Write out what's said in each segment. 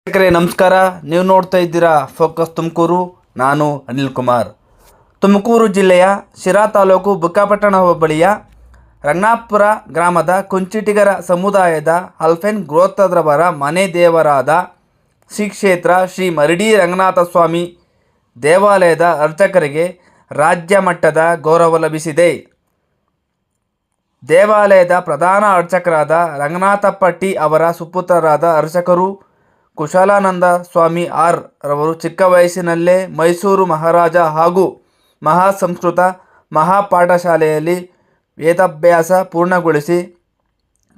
ವೀಕ್ಷಕರೇ ನಮಸ್ಕಾರ. ನೀವು ನೋಡ್ತಾ ಇದ್ದೀರಾ ಫೋಕಸ್ ತುಮಕೂರು. ನಾನು ಅನಿಲ್ ಕುಮಾರ್. ತುಮಕೂರು ಜಿಲ್ಲೆಯ ಶಿರಾ ತಾಲೂಕು ಬುಕ್ಕಾಪಟ್ಟಣ ಹೋಬಳಿಯ ರಂಗನಾಥಪುರ ಗ್ರಾಮದ ಕುಂಚಿಟಿಗರ ಸಮುದಾಯದ ಅಲ್ಫೆನ್ ಗೋತ್ರದವರ ಮನೆ ದೇವರಾದ ಶ್ರೀ ಕ್ಷೇತ್ರ ಶ್ರೀ ಮರಡಿ ರಂಗನಾಥ ಸ್ವಾಮಿ ದೇವಾಲಯದ ಅರ್ಚಕರಿಗೆ ರಾಜ್ಯ ಮಟ್ಟದ ಗೌರವ ಲಭಿಸಿದೆ. ದೇವಾಲಯದ ಪ್ರಧಾನ ಅರ್ಚಕರಾದ ರಂಗನಾಥಪ್ಪ ಟಿ ಅವರ ಸುಪುತ್ರರಾದ ಅರ್ಚಕರು ಕುಶಾಲಾನಂದ ಸ್ವಾಮಿ ಆರ್ ರವರು ಚಿಕ್ಕ ವಯಸ್ಸಿನಲ್ಲೇ ಮೈಸೂರು ಮಹಾರಾಜ ಹಾಗೂ ಮಹಾಸಂಸ್ಕೃತ ಮಹಾಪಾಠಶಾಲೆಯಲ್ಲಿ ವೇದಾಭ್ಯಾಸ ಪೂರ್ಣಗೊಳಿಸಿ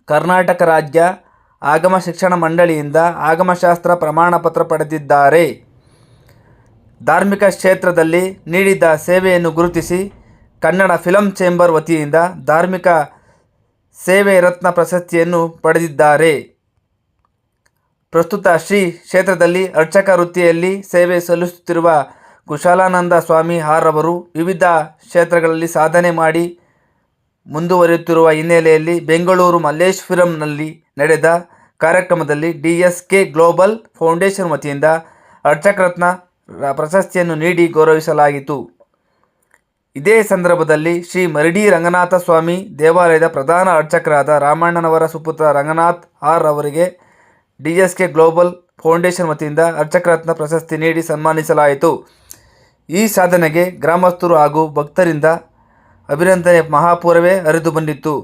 ಕರ್ನಾಟಕ ರಾಜ್ಯ ಆಗಮ ಶಿಕ್ಷಣ ಮಂಡಳಿಯಿಂದ ಆಗಮಶಾಸ್ತ್ರ ಪ್ರಮಾಣಪತ್ರ ಪಡೆದಿದ್ದಾರೆ. ಧಾರ್ಮಿಕ ಕ್ಷೇತ್ರದಲ್ಲಿ ನೀಡಿದ ಸೇವೆಯನ್ನು ಗುರುತಿಸಿ ಕನ್ನಡ ಫಿಲಂ ಚೇಂಬರ್ ವತಿಯಿಂದ ಧಾರ್ಮಿಕ ಸೇವೆ ರತ್ನ ಪ್ರಶಸ್ತಿಯನ್ನು ಪಡೆದಿದ್ದಾರೆ. ಪ್ರಸ್ತುತ ಶ್ರೀ ಕ್ಷೇತ್ರದಲ್ಲಿ ಅರ್ಚಕ ವೃತ್ತಿಯಲ್ಲಿ ಸೇವೆ ಸಲ್ಲಿಸುತ್ತಿರುವ ಕುಶಾಲಾನಂದ ಸ್ವಾಮಿ ಆರ್ ಅವರು ವಿವಿಧ ಕ್ಷೇತ್ರಗಳಲ್ಲಿ ಸಾಧನೆ ಮಾಡಿ ಮುಂದುವರಿಯುತ್ತಿರುವ ಹಿನ್ನೆಲೆಯಲ್ಲಿ ಬೆಂಗಳೂರು ಮಲ್ಲೇಶ್ವರಂನಲ್ಲಿ ನಡೆದ ಕಾರ್ಯಕ್ರಮದಲ್ಲಿ DSK ಗ್ಲೋಬಲ್ ಫೌಂಡೇಶನ್ ವತಿಯಿಂದ ಅರ್ಚಕ ರತ್ನ ಪ್ರಶಸ್ತಿಯನ್ನು ನೀಡಿ ಗೌರವಿಸಲಾಯಿತು. ಇದೇ ಸಂದರ್ಭದಲ್ಲಿ ಶ್ರೀ ಮರಡಿ ರಂಗನಾಥ ಸ್ವಾಮಿ ದೇವಾಲಯದ ಪ್ರಧಾನ ಅರ್ಚಕರಾದ ರಾಮಣ್ಣನವರ ಸುಪುತ್ರ ರಂಗನಾಥ್ ಆರ್ ಅವರಿಗೆ DSK ಗ್ಲೋಬಲ್ ಫೌಂಡೇಶನ್ ವತಿಯಿಂದ ಅರ್ಚಕ ರತ್ನ ಪ್ರಶಸ್ತಿ ನೀಡಿ ಸನ್ಮಾನಿಸಲಾಯಿತು. ಈ ಸಾಧನೆಗೆ ಗ್ರಾಮಸ್ಥರು ಹಾಗೂ ಭಕ್ತರಿಂದ ಅಭಿನಂದನೆ ಮಹಾಪೂರವೇ ಹರಿದು ಬಂದಿತ್ತು.